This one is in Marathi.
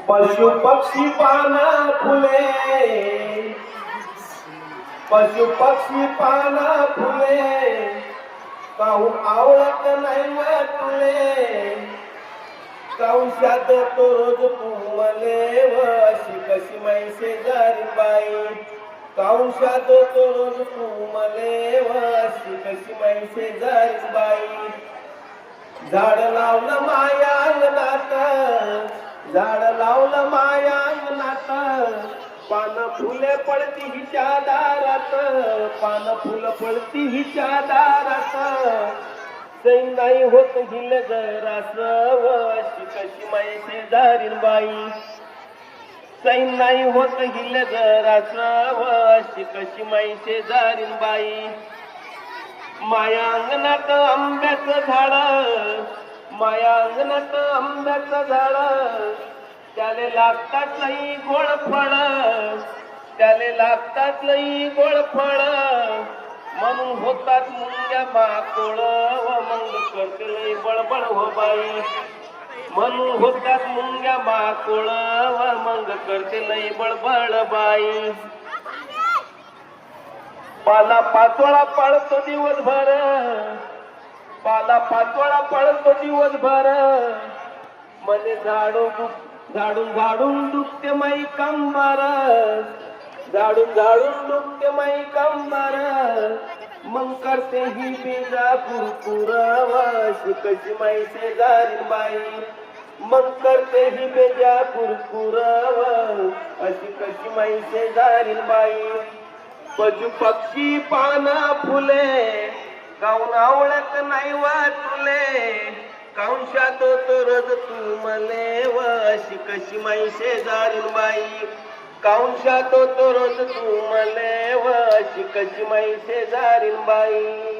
पशु पक्षी पाना फुले, पशु पक्षी पाना फुले, काहून आवडत नाही व तुले, काहून शाद तो रोज तू मले व अशी कशी माई शेजारी बाई, काहून शाद तो रोज तू मले व अशी कशी माई शेजारी बाई. झाड लावलं माया अंगणात, झाड लावलं माया अंगणात, पानं फुले पडती हिच्या दारात, पानं फुलं पडती हिच्या दारात, सैन नाही होत हिल जरास व अशी कशी माई शेजारीन बाई, सैन नाही होत हिल जरास व अशी कशी माई शेजारीन बाई. माया अंगणात आंब्याचं झाड, माया अंगणात आंब्याचं झाड, त्याले लागतात लई गोड फळ, त्याले लागतात लई गोड फळ, म्हणून होतात मुंग्या माकोळ व मग करते लई बडबड हो बाई, म्हणून होतात मुंग्या माकोळ व मग करते लई बडबड बाई. पाला पाचोळा पळतो दिवसभर, पाला पाचोळा पळतो दिवसभर, मले झाडून झाडून दुखते माई कंबर, झाडून दुखते माई कंबर, मग करते ही बेजा कुरकुर व अशी कशी माई शेजारी बाई, मग करते ही बेजा कुरकुर व अशी कशी माई शेजारी बाई. पशु पक्षी पाना फुले, काहून आवडत नाही व तुले, काहून शातो तो रोज तू मले व अशी कशी माई शेजारीन बाई, काहून शातो तो रोज तू मले व अशी कशी माई शेजारीन बाई.